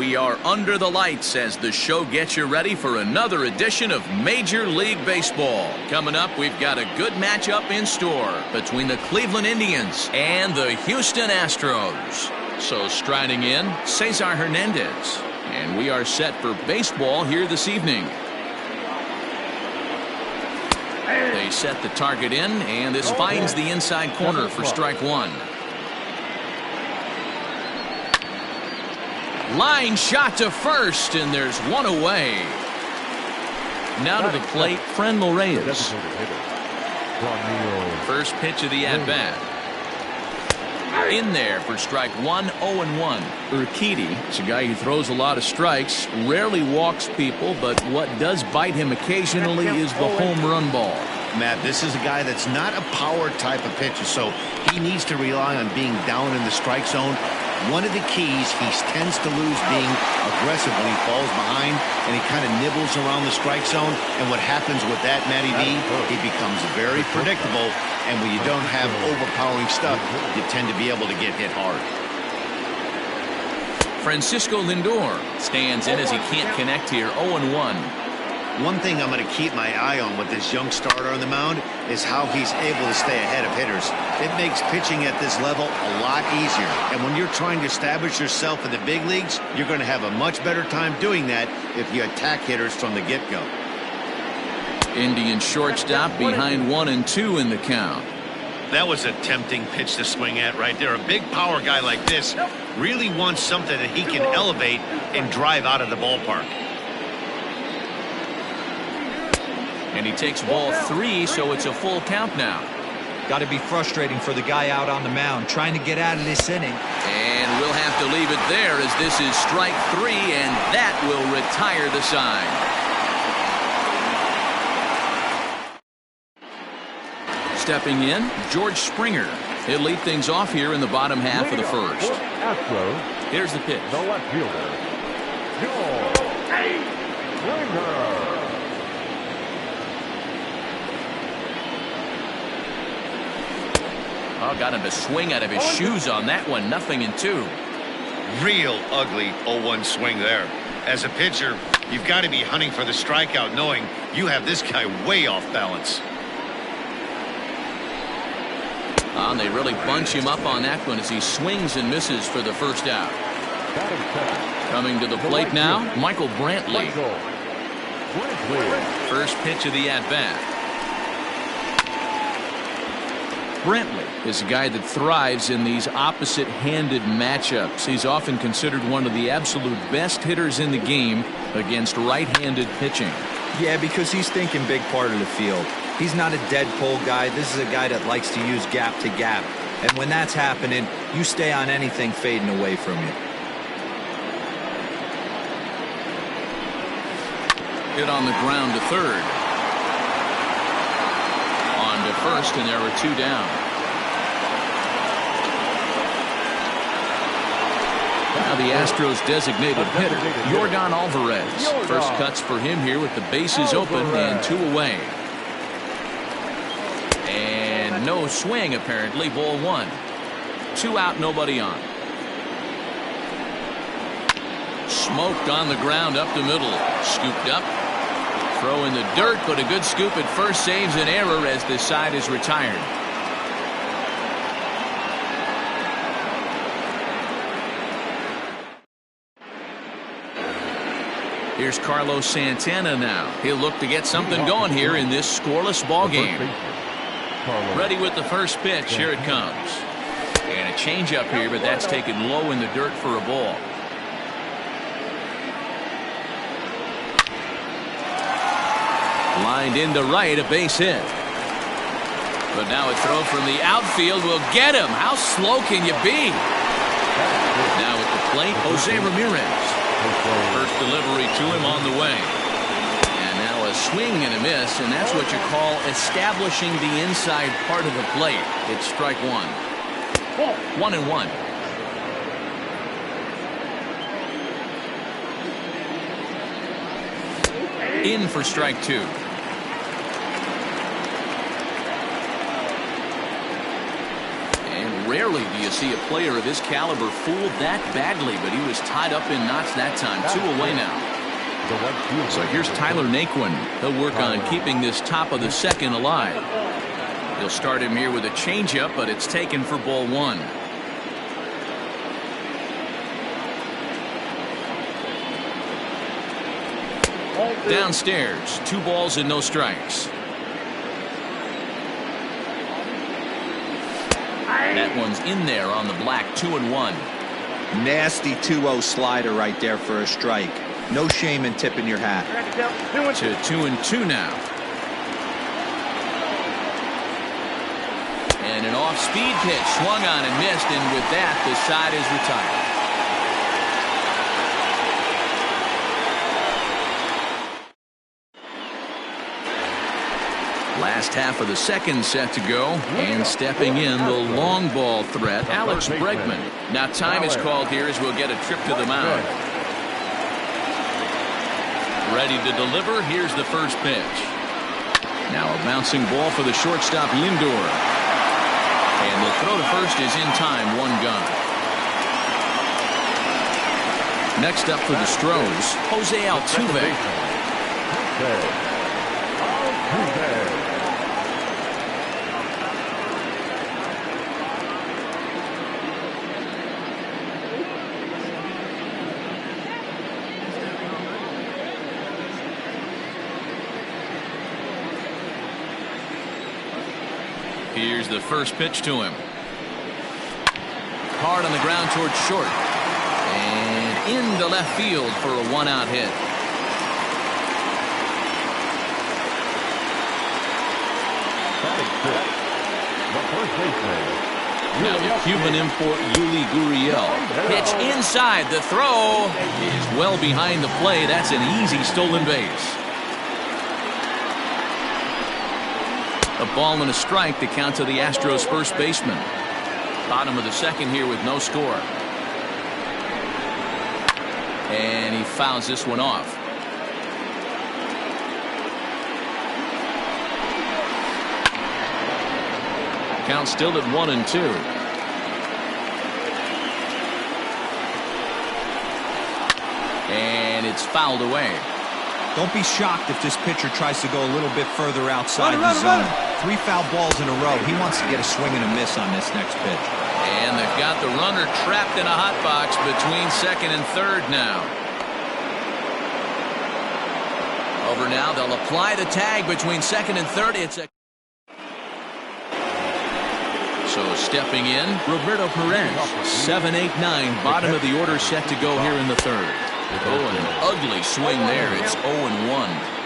We are under the lights as the show gets you ready for another edition of Major League Baseball. Coming up, we've got a good matchup in store between the Cleveland Indians and the Houston Astros. So striding in, Cesar Hernandez. And we are set for baseball here this evening. They set the target in, and this finds the inside corner for strike one. Line shot to first, and there's one away. Now to the plate, Franmil Reyes. First pitch of the at-bat. In there for strike one, 0-1. Urquidy is a guy who throws a lot of strikes, rarely walks people, but what does bite him occasionally is the home run ball. Matt, this is a guy that's not a power type of pitcher, so he needs to rely on being down in the strike zone. One of the keys, he tends to lose being aggressive when he falls behind, and he kind of nibbles around the strike zone. And what happens with that, Matty V, he becomes very predictable, and when you don't have overpowering stuff, you tend to be able to get hit hard. Francisco Lindor stands in as he can't connect here, 0-1. One thing I'm going to keep my eye on with this young starter on the mound is how he's able to stay ahead of hitters. It makes pitching at this level a lot easier. And when you're trying to establish yourself in the big leagues, you're going to have a much better time doing that if you attack hitters from the get-go. Indian shortstop behind 1-2 in the count. That was a tempting pitch to swing at right there. A big power guy like this really wants something that he can elevate and drive out of the ballpark. And he takes ball 3, so it's a full count now. Got to be frustrating for the guy out on the mound trying to get out of this inning. And we'll have to leave it there as this is strike 3, and that will retire the side. Stepping in, George Springer. He'll lead things off here in the bottom half of the first. Here's the pitch. The left fielder, George Springer. Oh, got him to swing out of his shoes on that one. 0-2. Real ugly 0-1 swing there. As a pitcher, you've got to be hunting for the strikeout, knowing you have this guy way off balance. And they really bunch him up on that one as he swings and misses for the first out. Coming to the plate now, Michael Brantley. First pitch of the at-bat. Brantley is a guy that thrives in these opposite-handed matchups. He's often considered one of the absolute best hitters in the game against right-handed pitching. Yeah, because he's thinking big part of the field. He's not a dead pull guy. This is a guy that likes to use gap to gap. And when that's happening, you stay on anything fading away from you. Hit on the ground to third. On to first, and there are 2 down. Now the Astros designated hitter, Yordan Alvarez. First cuts for him here with the bases open and 2 away. And no swing apparently, ball 1. 2 out, nobody on. Smoked on the ground up the middle. Scooped up. Throw in the dirt, but a good scoop at first saves an error as this side is retired. Here's Carlos Santana now. He'll look to get something going here in this scoreless ball game. Ready with the first pitch. Here it comes. And a changeup here, but that's taken low in the dirt for a ball. Lined into right, a base hit. But now a throw from the outfield will get him. How slow can you be? Now at the plate, Jose Ramirez. First delivery to him on the way. And now a swing and a miss, and that's what you call establishing the inside part of the plate. It's strike 1. 1-1. In for strike 2. Rarely do you see a player of his caliber fooled that badly, but he was tied up in knots that time. 2 away now. So here's Tyler Naquin. He'll work on keeping this top of the second alive. He'll start him here with a changeup, but it's taken for ball 1. Downstairs, 2 balls and no strikes. That one's in there on the black. 2-1. Nasty 2-0 slider right there for a strike. No shame in tipping your hat. To 2-2 now. And an off-speed pitch swung on and missed, and with that the side is retired. Last half of the second set to go, and stepping in the long ball threat, Alex Bregman. Now time is called here as we'll get a trip to the mound. Ready to deliver. Here's the first pitch. Now a bouncing ball for the shortstop Lindor. And the throw to first is in time. 1 gone. Next up for the Stros, Jose Altuve. Here's the first pitch to him. Hard on the ground towards short. And into left field for a 1-out hit. Now the Cuban import Yuli Gurriel. Pitch inside. The throw is well behind the play. That's an easy stolen base. A ball and a strike to count to the Astros first baseman. Bottom of the second here with no score. And he fouls this one off. Count still at 1-2. And it's fouled away. Don't be shocked if this pitcher tries to go a little bit further outside the zone. 3 foul balls in a row. He wants to get a swing and a miss on this next pitch. And they've got the runner trapped in a hot box between second and third now. Over now. They'll apply the tag between second and third. It's a So stepping in, Roberto Perez. 7, 8, 9. Bottom of the order set to go here in the third. Oh, an ugly swing there. It's 0-1.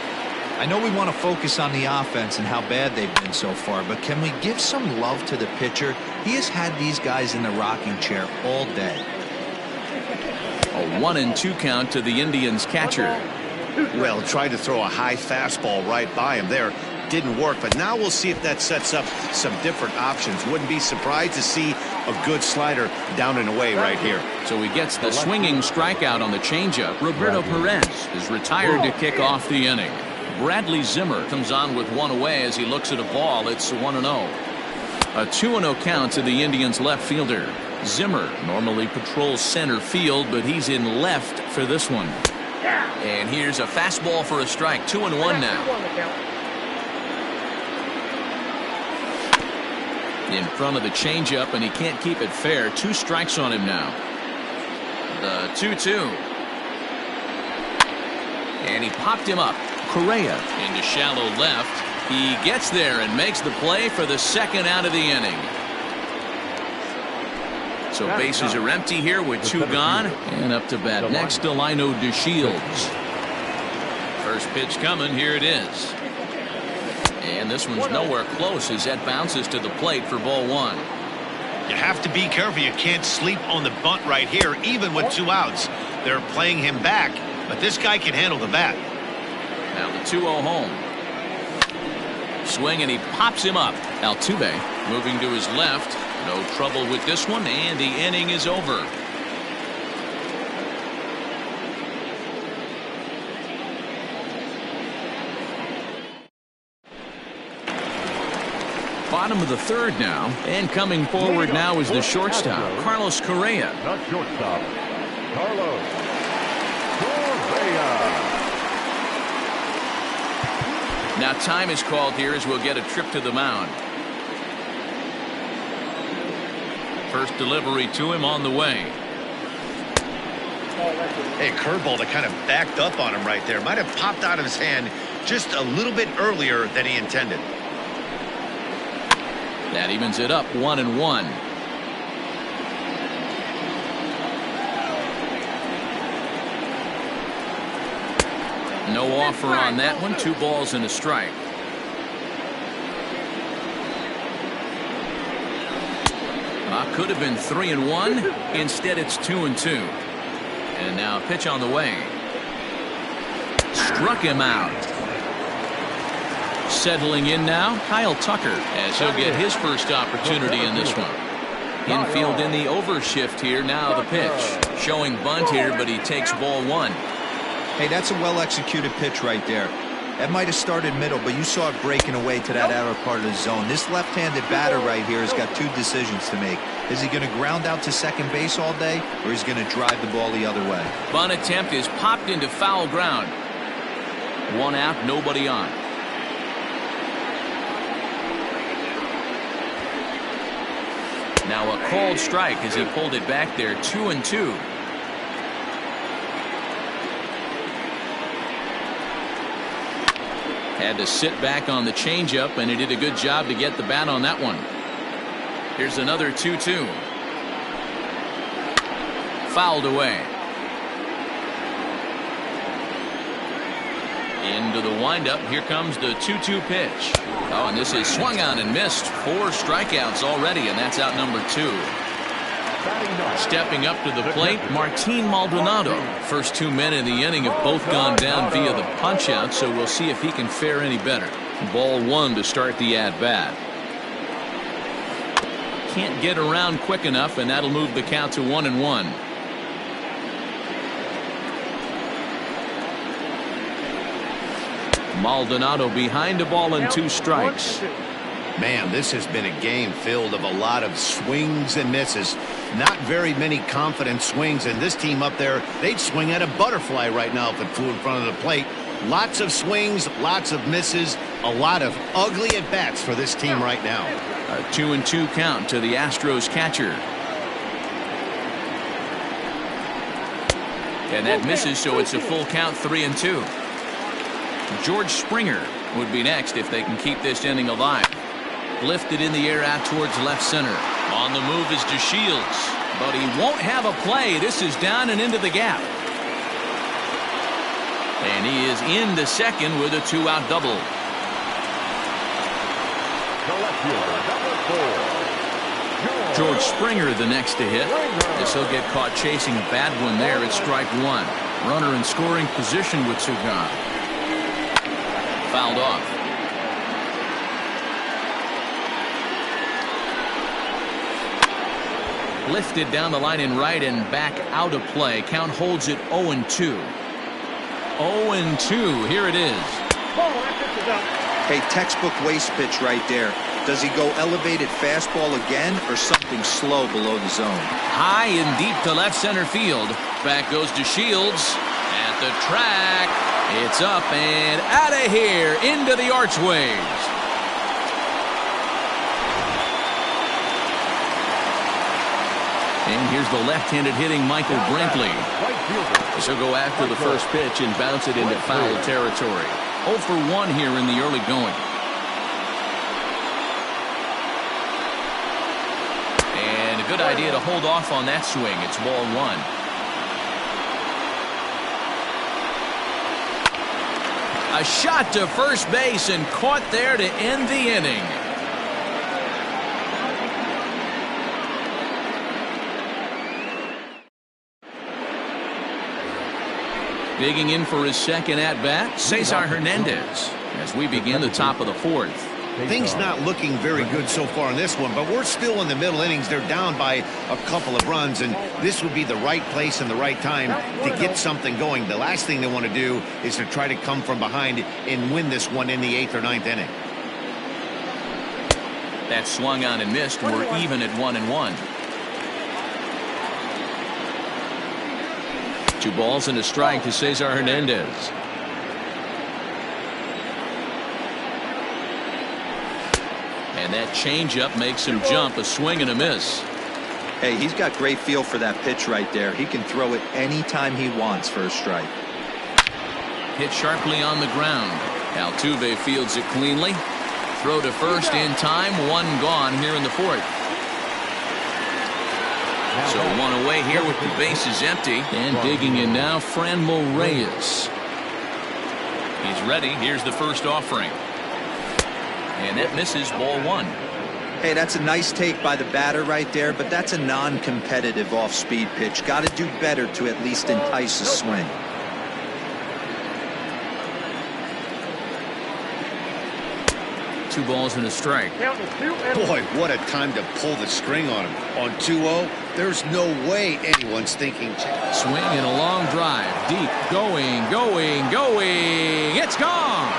I know we want to focus on the offense and how bad they've been so far, but can we give some love to the pitcher? He has had these guys in the rocking chair all day. A 1-2 count to the Indians catcher. Well, tried to throw a high fastball right by him there. Didn't work, but now we'll see if that sets up some different options. Wouldn't be surprised to see a good slider down and away right here. So he gets the swinging strikeout on the changeup. Roberto Perez is retired to kick off the inning. Bradley Zimmer comes on with 1 away as he looks at a ball. It's 1-0. A 2-0 count to the Indians left fielder. Zimmer normally patrols center field, but he's in left for this one. And here's a fastball for a strike. 2-1 now. In front of the changeup, and he can't keep it fair. 2 strikes on him now. The 2-2. And he popped him up. Correa into shallow left. He gets there and makes the play for the second out of the inning. So bases are empty here with 2 gone. And up to bat next, Delino DeShields. First pitch coming. Here it is. And this one's nowhere close as that bounces to the plate for ball 1. You have to be careful. You can't sleep on the bunt right here, even with 2 outs. They're playing him back, but this guy can handle the bat. Now the 2-0 home. Swing, and he pops him up. Altuve moving to his left. No trouble with this one, and the inning is over. Bottom of the third now. And coming forward now is the shortstop, Carlos Correa. The shortstop, Carlos Correa. Now time is called here as we'll get a trip to the mound. First delivery to him on the way. Hey, curveball that kind of backed up on him right there. Might have popped out of his hand just a little bit earlier than he intended. That evens it up 1-1. No offer on that one. 2 balls and a strike. Could have been 3-1. Instead, it's 2-2. And now pitch on the way. Struck him out. Settling in now, Kyle Tucker, as he'll get his first opportunity in this one. Infield in the overshift here. Now the pitch. Showing bunt here, but he takes ball 1. Hey, that's a well-executed pitch right there. That might have started middle, but you saw it breaking away to that outer part of the zone. This left-handed batter right here has got 2 decisions to make. Is he going to ground out to second base all day, or is he going to drive the ball the other way? Bunt attempt is popped into foul ground. 1 out, nobody on. Now a called strike as he pulled it back there. 2-2. Had to sit back on the changeup, and he did a good job to get the bat on that one. Here's another 2-2. Fouled away. Into the windup. Here comes the 2-2 pitch. Oh, and this is swung on and missed. 4 strikeouts already, and that's out number 2. Stepping up to the plate, Martin Maldonado. First 2 men in the inning have both gone down via the punch-out, so we'll see if he can fare any better. Ball 1 to start the at-bat. Can't get around quick enough, and that'll move the count to 1-1. Maldonado behind a ball and 2 strikes. Man, this has been a game filled of a lot of swings and misses. Not very many confident swings, and this team up there, they'd swing at a butterfly right now if it flew in front of the plate. Lots of swings, lots of misses, a lot of ugly at-bats for this team right now. A 2-2 count to the Astros catcher. And that misses, so it's a full count, 3-2. George Springer would be next if they can keep this inning alive. Lifted in the air out towards left center. On the move is DeShields, but he won't have a play. This is down and into the gap. And he is into second with a 2-out double. George Springer the next to hit. This he'll get caught chasing a bad one there at strike 1. Runner in scoring position with 2 gone. Fouled off. Lifted down the line in right and back out of play. Count holds it 0-2. 0-2. Here it is. Hey, textbook waste pitch right there. Does he go elevated fastball again or something slow below the zone? High and deep to left center field. Back goes DeShields at the track. It's up and out of here into the archways. And here's the left-handed hitting Michael Brantley. He'll go after the first pitch and bounce it into foul territory. 0 for 1 here in the early going. And a good idea to hold off on that swing. It's ball 1. A shot to first base and caught there to end the inning. Digging in for his second at-bat, Cesar Hernandez, as we begin the top of the 4th. Things not looking very good so far in this one, but we're still in the middle innings. They're down by a couple of runs, and this would be the right place and the right time to get something going. The last thing they want to do is to try to come from behind and win this one in the 8th or 9th inning. That swung on and missed. We're even at 1-1. 2 balls and a strike to Cesar Hernandez. And that changeup makes him jump. A swing and a miss. Hey, he's got great feel for that pitch right there. He can throw it anytime he wants for a strike. Hit sharply on the ground. Altuve fields it cleanly. Throw to first in time. 1 gone here in the 4th. So 1 away here with the bases empty. And digging in now, Franmil Reyes. He's ready. Here's the first offering. And that misses, ball 1. Hey, that's a nice take by the batter right there, but that's a non-competitive off-speed pitch. Got to do better to at least entice a swing. Two balls and a strike. Boy, what a time to pull the string on him. On 2-0, there's no way anyone's thinking. Swing and a long drive. Deep. Going. It's gone.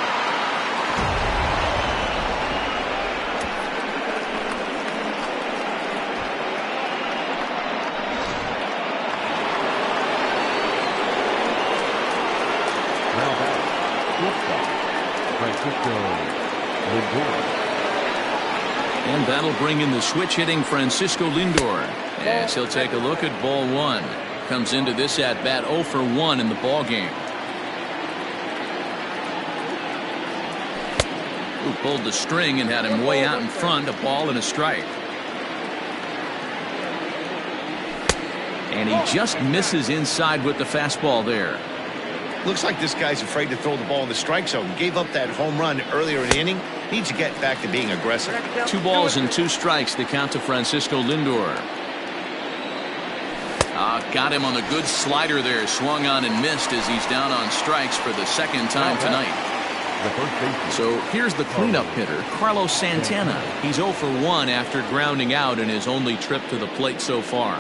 And that'll bring in the switch hitting Francisco Lindor as he'll take a look at ball 1. Comes into this at bat 0 for 1 in the ball game. Who pulled the string and had him way out in front. A ball and a strike. And he just misses inside with the fastball there. Looks like this guy's afraid to throw the ball in the strike zone. Gave up that home run earlier in the inning. Needs to get back to being aggressive. 2 balls and 2 strikes. The count to Francisco Lindor. Got him on a good slider there. Swung on and missed as he's down on strikes for the 2nd time tonight. So here's the cleanup hitter, Carlos Santana. He's 0 for 1 after grounding out in his only trip to the plate so far.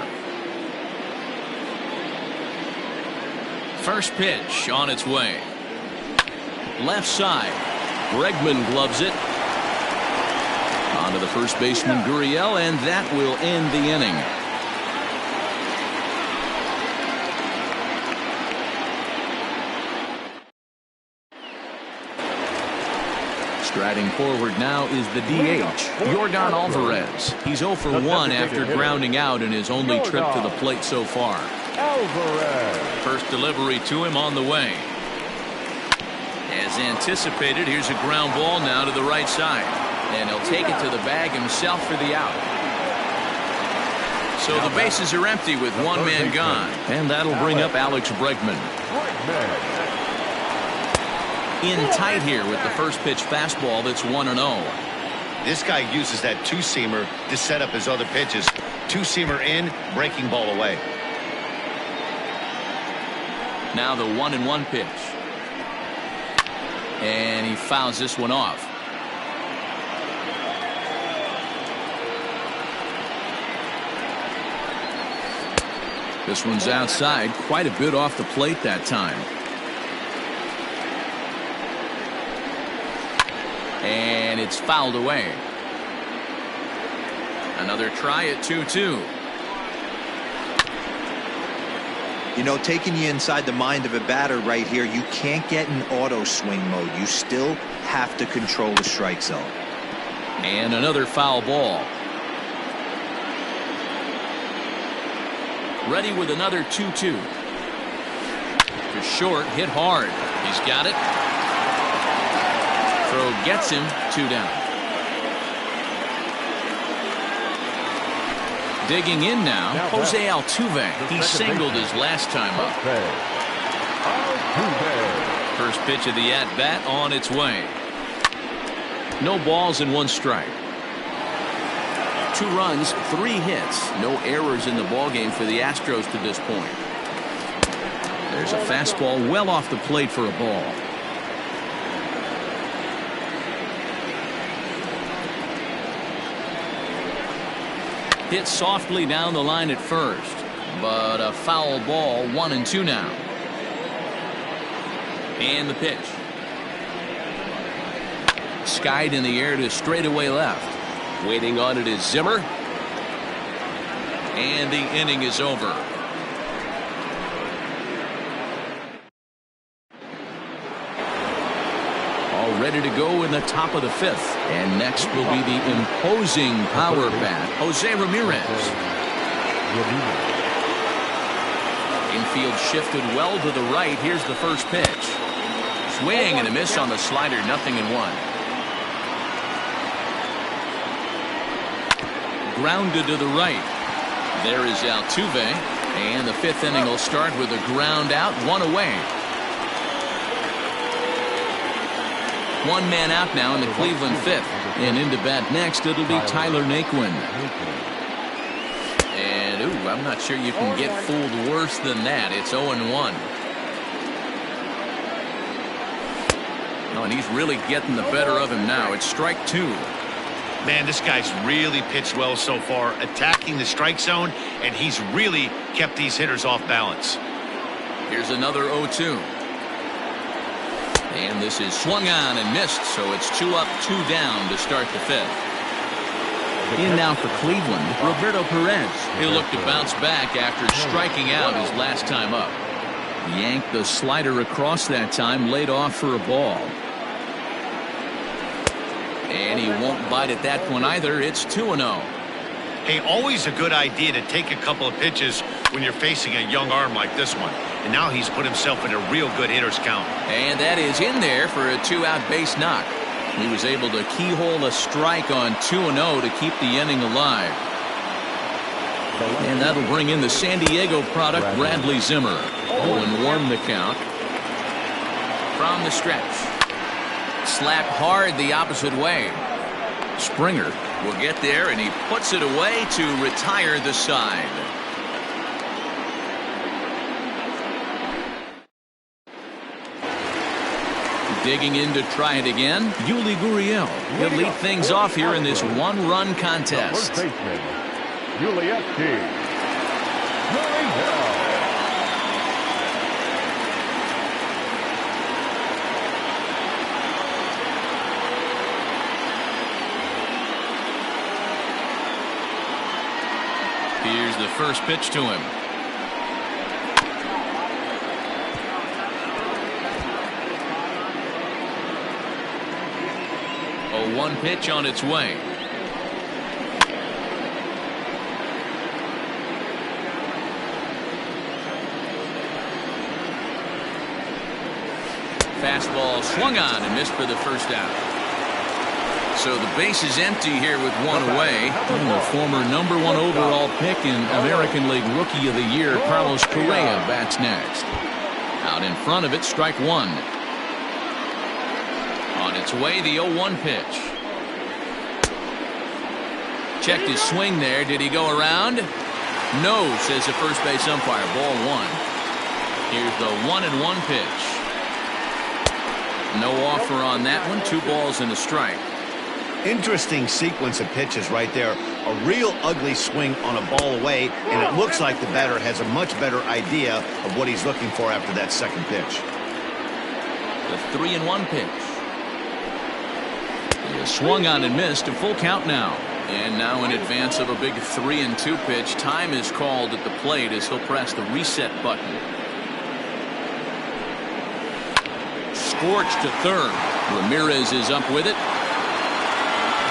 First pitch on its way. Left side. Bregman gloves it. Onto the first baseman Gurriel, and that will end the inning. Striding forward now is the DH, Yordan Alvarez. He's 0 for 1 after grounding out in his only trip to the plate so far. Alvarez. First delivery to him on the way. As anticipated, here's a ground ball now to the right side. And he'll take it to the bag himself for the out. So the bases are empty with 1 man gone. And that'll bring up Alex Bregman. In tight here with the first pitch fastball that's 1-0. This guy uses that 2-seamer to set up his other pitches. 2-seamer in, breaking ball away. Now the 1-1 pitch. And he fouls this one off. This one's outside, quite a bit off the plate that time. And it's fouled away. Another try at 2-2. You know, taking you inside the mind of a batter right here, you can't get in auto swing mode. You still have to control the strike zone. And another foul ball. Ready with another 2-2. To short, hit hard. He's got it. Throw gets him, 2 down. Digging in now, Jose Altuve. He singled his last time up. First pitch of the at-bat on its way. No balls and 1 strike. 2 runs, 3 hits. No errors in the ballgame for the Astros to this point. There's a fastball well off the plate for a ball. Hit softly down the line at first, but a foul ball. 1-2 now. And the pitch. Skied in the air to straightaway left. Waiting on it is Zimmer. And the inning is over. All ready to go in the top of the 5th. And next will be the imposing power bat, Jose Ramirez. Infield shifted well to the right. Here's the first pitch. Swing and a miss on the slider, 0-1. Grounded to the right. There is Altuve. And the 5th inning will start with a ground out, 1 away. 1 man out now in the Cleveland 5th. And into bat next, it'll be Tyler Naquin. And, ooh, I'm not sure you can get fooled worse than that. It's 0-1. Oh, and he's really getting the better of him now. It's strike 2. Man, this guy's really pitched well so far, attacking the strike zone, and he's really kept these hitters off balance. Here's another 0-2. And this is swung on and missed, so it's 2 up, 2 down to start the 5th. In now for Cleveland, Roberto Perez. He'll look to bounce back after striking out his last time up. Yanked the slider across that time, laid off for a ball. And he won't bite at that one either. It's 2-0. Hey, always a good idea to take a couple of pitches when you're facing a young arm like this one. And now he's put himself in a real good hitter's count. And that is in there for a 2-out base knock. He was able to keyhole a strike on 2-0 to keep the inning alive. And that'll bring in the San Diego product, Bradley Zimmer. 0-1 the count. From the stretch. Slap hard the opposite way. Springer will get there, and he puts it away to retire the side. Digging in to try it again, Yuli Gurriel. He'll lead things off here in this 1-run contest. First baseman, Yuli Here's the first pitch to him. A 1 pitch on its way. Fastball swung on and missed for the first out. So the base is empty here with 1 away. And the former #1 overall pick in American League Rookie of the Year, Carlos Correa, bats next. Out in front of it, strike 1. On its way, the 0-1 pitch. Checked his swing there. Did he go around? No, says the first base umpire. Ball 1. Here's the 1-1 pitch. No offer on that one. 2 balls and a strike. Interesting sequence of pitches right there. A real ugly swing on a ball away, and it looks like the batter has a much better idea of what he's looking for after that second pitch. The 3-1 pitch. He swung on and missed. A full count now. And now in advance of a big 3-2 pitch, time is called at the plate as he'll press the reset button. Scorched to third. Ramirez is up with it.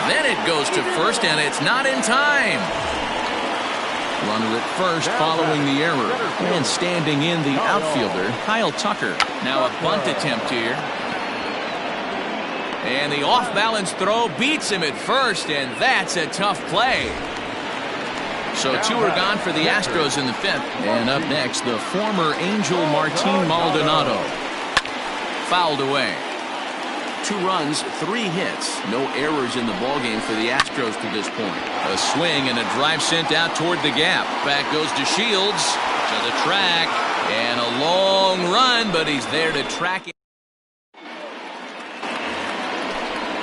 Then it goes to first, and it's not in time. Runner at first following the error. And standing in the outfielder, Kyle Tucker. Now a bunt attempt here. And the off-balance throw beats him at first, and that's a tough play. So 2 are gone for the Astros in the 5th. And up next, the former Angel Martin Maldonado. Fouled away. 2 runs, 3 hits. No errors in the ballgame for the Astros to this point. A swing and a drive sent out toward the gap. Back goes to Shields. To the track. And a long run, but he's there to track it.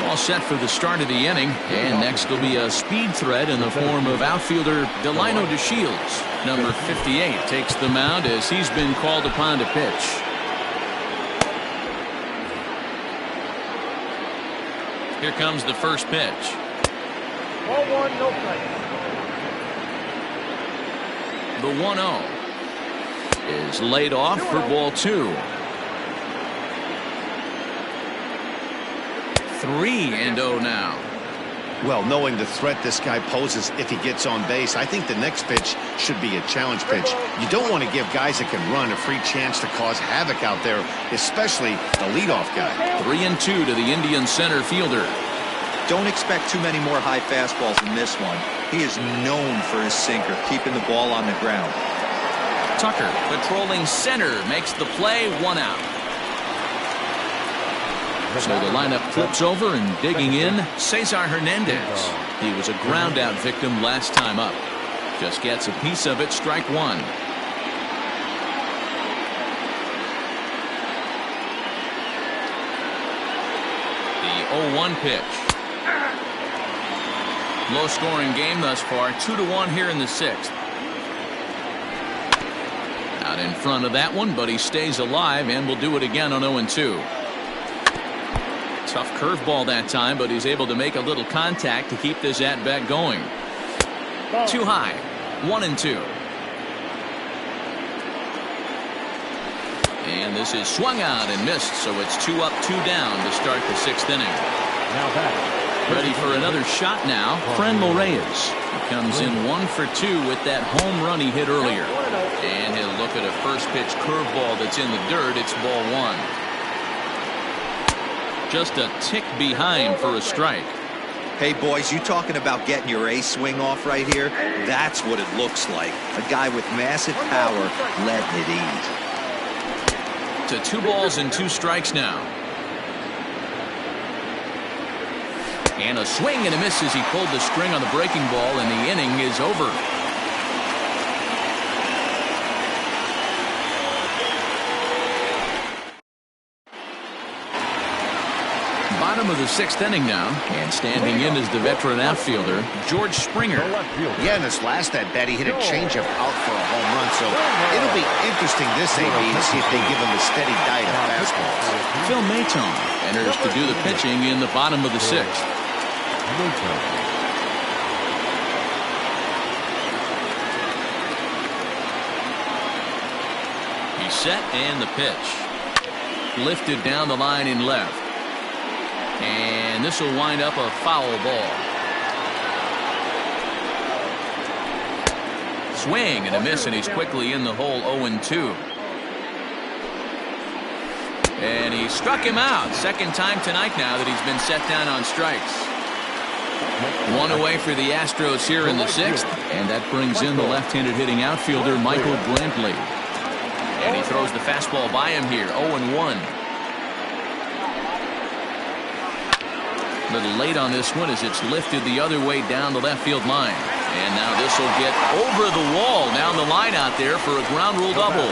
All set for the start of the inning. And next will be a speed threat in the form of outfielder Delino DeShields. Number 58 takes the mound as he's been called upon to pitch. Here comes the first pitch. Ball 1, no strikes. The 1-0 is laid off for ball 2. 3-0 now. Well, knowing the threat this guy poses if he gets on base, I think the next pitch should be a challenge pitch. You don't want to give guys that can run a free chance to cause havoc out there, especially the leadoff guy. 3-2 to the Indian center fielder. Don't expect too many more high fastballs than this one. He is known for his sinker, keeping the ball on the ground. Tucker, patrolling center, makes the play, 1 out. So the lineup flips over, and digging in, Cesar Hernandez. He was a ground out victim last time up. Just gets a piece of it, strike 1. The 0-1 pitch. Low scoring game thus far, 2-1 here in the 6th. Out in front of that one, but he stays alive and will do it again on 0-2. Tough curveball that time, but he's able to make a little contact to keep this at bat going. Too high, 1-2. And this is swung out and missed, so it's 2 up, 2 down to start the 6th inning. Now back. Ready for another shot now, Franmil Reyes. He comes in 1 for 2 with that home run he hit earlier. And he'll look at a first pitch curveball that's in the dirt. It's ball 1. Just a tick behind for a strike. Hey, boys, you talking about getting your A swing off right here? That's what it looks like. A guy with massive power letting it eat. To 2 balls and 2 strikes now. And a swing and a miss as he pulled the string on the breaking ball, and the inning is over. Bottom of the 6th inning now, and standing in is the veteran outfielder, George Springer. Yeah, in his last at bat, he hit a changeup out for a home run, so it'll be interesting this AB to see if they give him a steady diet of fastballs. Phil Maton enters to do the pitching in the bottom of the 6th. He's set, and the pitch. Lifted down the line in left. And this will wind up a foul ball. Swing and a miss, and he's quickly in the hole, 0-2. And he struck him out. Second time tonight now that he's been set down on strikes. 1 away for the Astros here in the 6th, and that brings in the left-handed hitting outfielder Michael Brantley. And he throws the fastball by him here, 0-1. A little late on this one as it's lifted the other way down the left field line. And now this will get over the wall down the line out there for a ground rule double.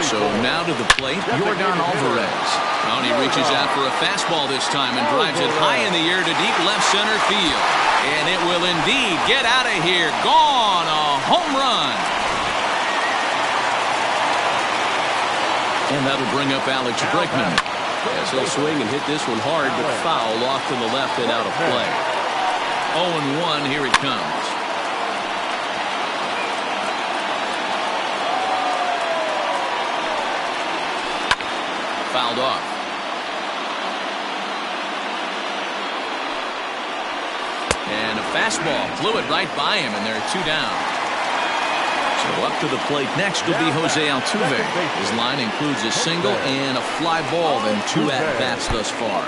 So now to the plate, Yordan Alvarez. And he reaches out for a fastball this time and drives it high in the air to deep left center field. And it will indeed get out of here. Gone, a home run. And that'll bring up Alex Bregman. As he'll swing and hit this one hard, but foul off to the left and out of play. 0-1, here it comes. Fouled off. And a fastball flew it right by him, and there are 2 down. So up to the plate next will be Jose Altuve. His line includes a single and a fly ball and 2 at-bats thus far.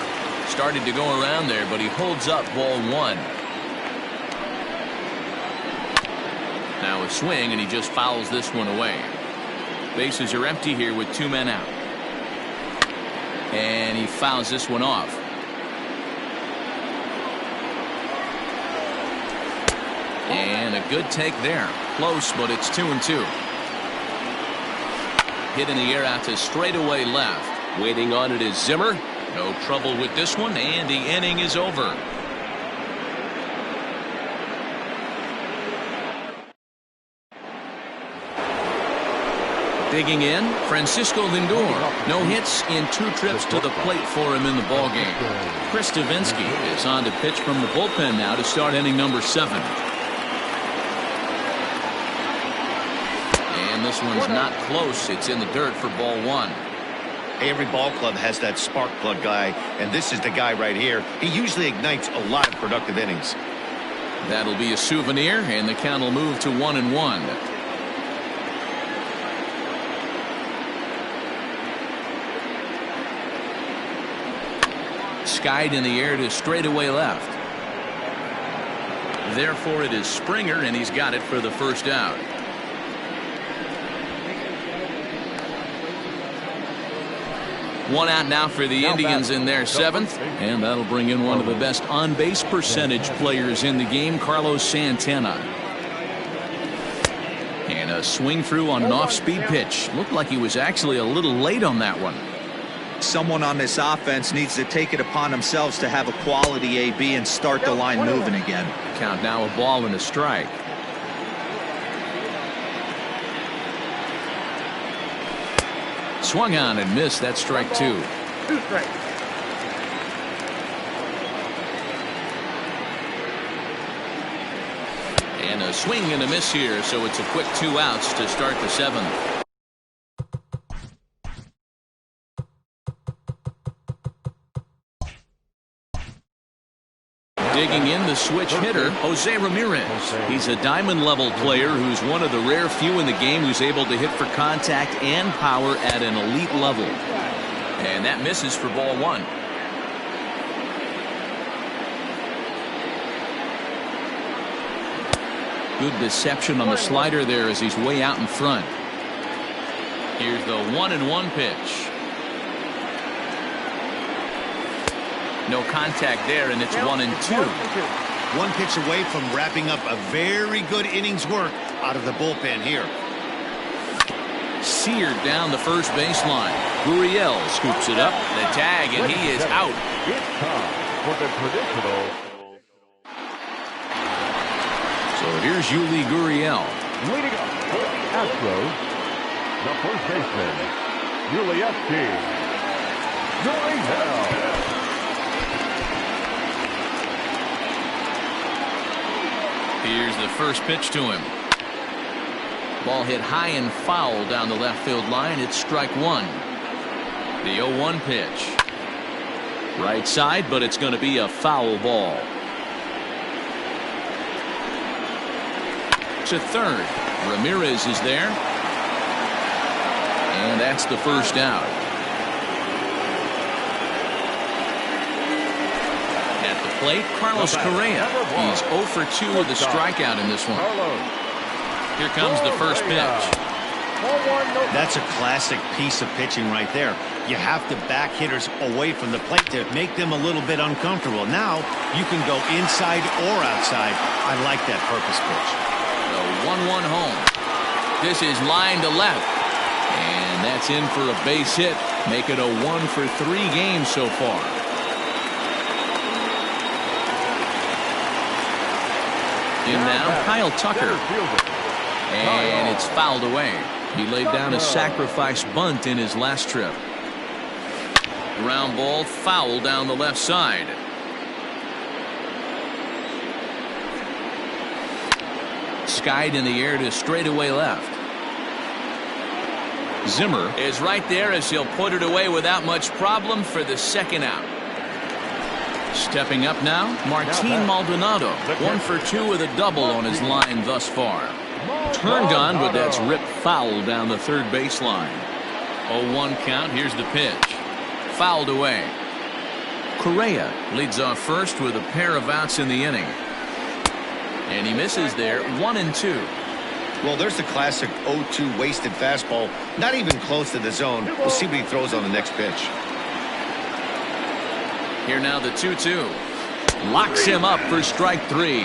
Started to go around there, but he holds up ball 1. Now a swing, and he just fouls this one away. Bases are empty here with 2 men out. And he fouls this one off. And a good take there. Close, but it's 2-2. Hit in the air out to straightaway left. Waiting on it is Zimmer. No trouble with this one, and the inning is over. Digging in, Francisco Lindor. No hits in 2 trips to the plate for him in the ballgame. Chris Davinsky is on to pitch from the bullpen now to start inning number 7. And this one's not close. It's in the dirt for ball 1. Every ball club has that spark plug guy, and this is the guy right here. He usually ignites a lot of productive innings. That'll be a souvenir, and the count will move to 1-1. Skied in the air to straightaway left. Therefore, it is Springer, and he's got it for the first out. One out now for the Indians in their 7th, and that'll bring in one of the best on-base percentage players in the game, Carlos Santana. And a swing through on an off-speed pitch. Looked like he was actually a little late on that one. Someone on this offense needs to take it upon themselves to have a quality AB and start the line moving again. Count now a ball and a strike. Swung on and missed. That strike 2. 2 strikes. And a swing and a miss here, so it's a quick 2 outs to start the 7th. Digging in, the switch hitter, Jose Ramirez. He's a diamond-level player who's one of the rare few in the game who's able to hit for contact and power at an elite level. And that misses for ball 1. Good deception on the slider there as he's way out in front. Here's the 1-1 pitch. No contact there, and it's 1-2. 1 pitch away from wrapping up a very good innings work out of the bullpen here. Seared down the first baseline. Gurriel scoops it up. The tag, and he is out. It's time for the traditional. So here's Yuli Gurriel. Leading up for the Astros, the first baseman, Yuli Gurriel. Here's the first pitch to him. Ball hit high and foul down the left field line. It's strike 1. The 0-1 pitch. Right side, but it's going to be a foul ball. To third. Ramirez is there. And that's the first out. Plate, Carlos Correa. He's 0 for 2 with a strikeout in this one. Here comes the first pitch. That's a classic piece of pitching right there. You have to back hitters away from the plate to make them a little bit uncomfortable. Now you can go inside or outside. I like that purpose pitch. The 1-1 home. This is line to left. And that's in for a base hit. Make it a 1 for 3 games so far. In now, Kyle Tucker. And it's fouled away. He laid down a sacrifice bunt in his last trip. Ground ball foul down the left side. Skied in the air to straightaway left. Zimmer is right there as he'll put it away without much problem for the second out. Stepping up now, Martin Maldonado. 1 for 2 with a double on his line thus far. Turned on, but that's ripped foul down the third baseline. 0-1 count. Here's the pitch. Fouled away. Correa leads off first with a pair of outs in the inning. And he misses there. 1-2. Well, there's the classic 0-2 wasted fastball. Not even close to the zone. We'll see what he throws on the next pitch. Here now the 2-2. Locks him up for strike 3.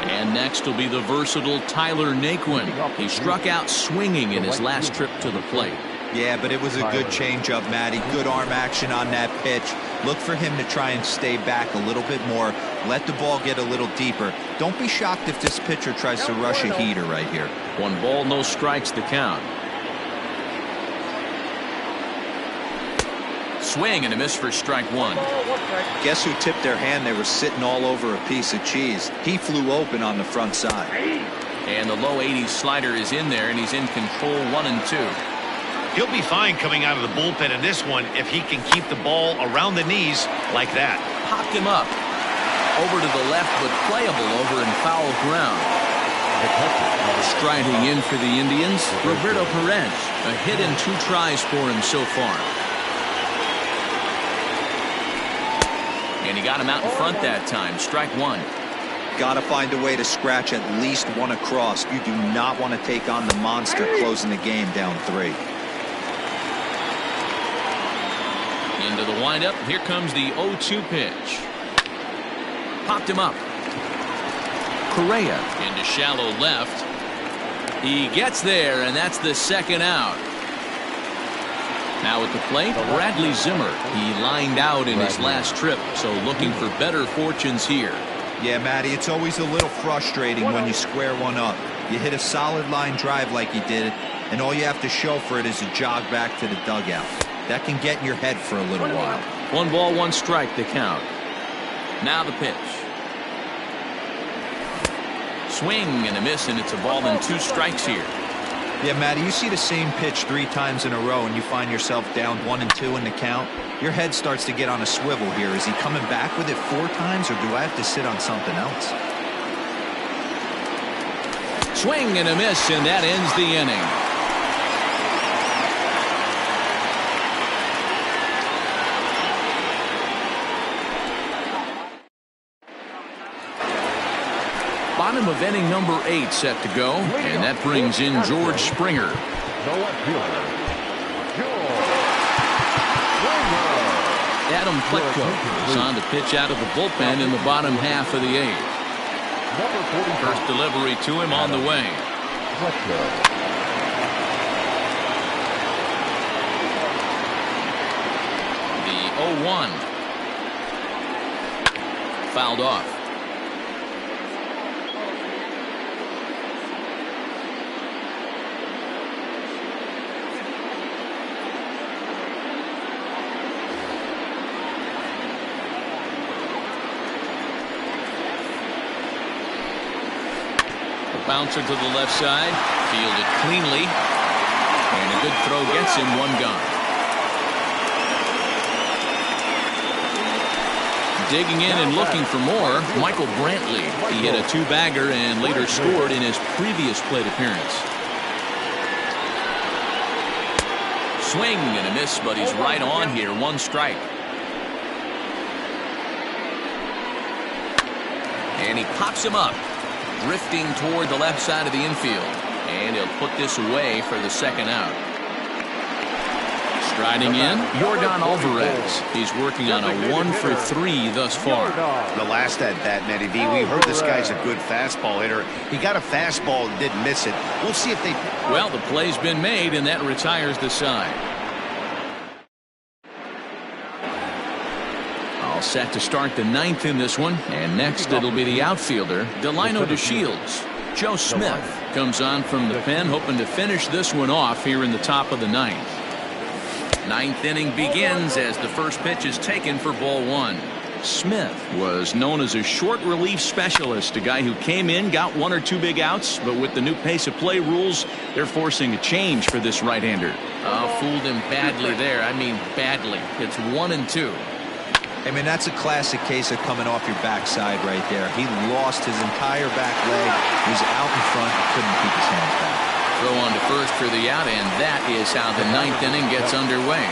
And next will be the versatile Tyler Naquin. He struck out swinging in his last trip to the plate. Yeah, but it was a good changeup, Matty. Good arm action on that pitch. Look for him to try and stay back a little bit more. Let the ball get a little deeper. Don't be shocked if this pitcher tries to rush a heater right here. 1 ball, no strikes to count. Swing and a miss for strike 1. Guess who tipped their hand? They were sitting all over a piece of cheese. He flew open on the front side. And the low 80s slider is in there, and he's in control 1-2. He'll be fine coming out of the bullpen in this one if he can keep the ball around the knees like that. Popped him up. Over to the left, but playable over in foul ground. Striding in for the Indians, Roberto Perez. A hit in 2 tries for him so far. And he got him out in front that time. Strike 1. Got to find a way to scratch at least 1 across. You do not want to take on the monster closing the game down 3. Into the windup. Here comes the 0-2 pitch. Popped him up. Correa into shallow left. He gets there, and that's the second out. Now at the plate, Bradley Zimmer. He lined out in his last trip, so looking for better fortunes here. Yeah, Matty, it's always a little frustrating when you square one up. You hit a solid line drive like you did, and all you have to show for it is a jog back to the dugout. That can get in your head for a little while. 1 ball, 1 strike to count. Now the pitch. Swing and a miss, and it's a ball and 2 strikes here. Yeah, Matty, you see the same pitch 3 times in a row and you find yourself down 1-2 in the count. Your head starts to get on a swivel here. Is he coming back with it 4 times, or do I have to sit on something else? Swing and a miss, and that ends the inning. Bottom of inning number 8 set to go, and that brings in George Springer. Adam Plutko is on to pitch out of the bullpen in the bottom half of the 8th. First delivery to him on the way. The 0-1. Fouled off. Bouncer to the left side, fielded cleanly, and a good throw gets him 1 gone. Digging in and looking for more, Michael Brantley. He hit a 2-bagger and later scored in his previous plate appearance. Swing and a miss, but he's right on here. 1 strike. And he pops him up. Drifting toward the left side of the infield, and he'll put this away for the second out. Striding in, Yordan Alvarez. He's working on a 1-for-3 thus far. The last at bat, Matty V, we heard this guy's a good fastball hitter. He got a fastball and didn't miss it. We'll see if they... Well, the play's been made, and that retires the side. All set to start the 9th in this one, and next it'll be the outfielder, Delino DeShields. Joe Smith comes on from the pen, hoping to finish this one off here in the top of the 9th. 9th inning begins as the first pitch is taken for ball 1. Smith was known as a short relief specialist, a guy who came in, got 1 or 2 big outs, but with the new pace of play rules, they're forcing a change for this right-hander. Oh, fooled him badly there. I mean badly. It's 1-2. I mean, that's a classic case of coming off your backside right there. He lost his entire back leg. He was out in front. Couldn't keep his hands back. Throw on to first for the out, and that is how the 9th inning gets underway.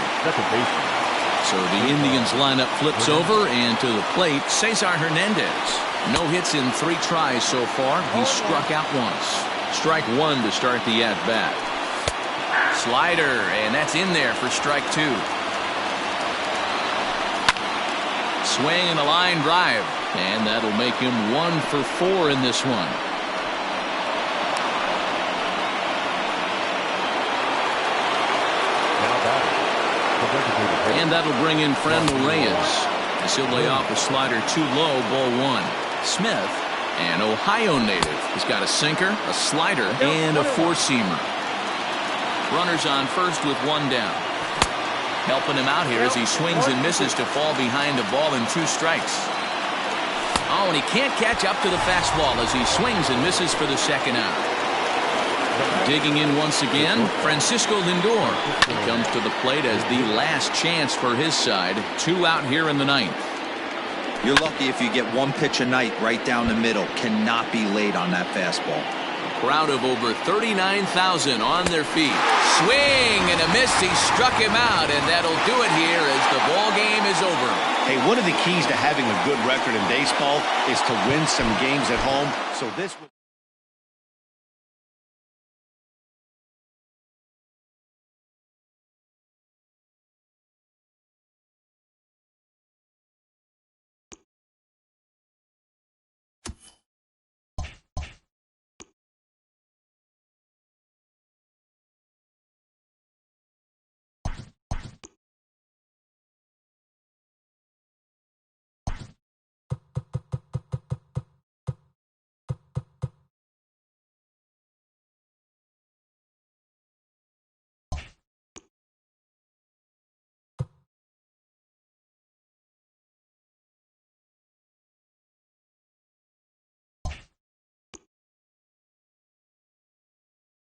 So the Indians lineup flips over, and to the plate, Cesar Hernandez. No hits in 3 tries so far. He struck out once. Strike 1 to start the at-bat. Slider, and that's in there for strike 2. Swing and a line drive, and that'll make him 1-for-4 in this one. And that'll bring in Franmil Reyes as he'll lay off a slider too low, ball one. Smith, an Ohio native, has got a sinker, a slider, and a four-seamer. Runners on first with one down. Helping him out here as he swings and misses to fall behind a ball and 2 strikes. Oh, and he can't catch up to the fastball as he swings and misses for the second out. Digging in once again, Francisco Lindor. He comes to the plate as the last chance for his side. 2 out here in the 9th. You're lucky if you get 1 pitch a night right down the middle. Cannot be late on that fastball. Crowd of over 39,000 on their feet. Swing and a miss. He struck him out, and that'll do it here as the ball game is over. Hey, one of the keys to having a good record in baseball is to win some games at home. So this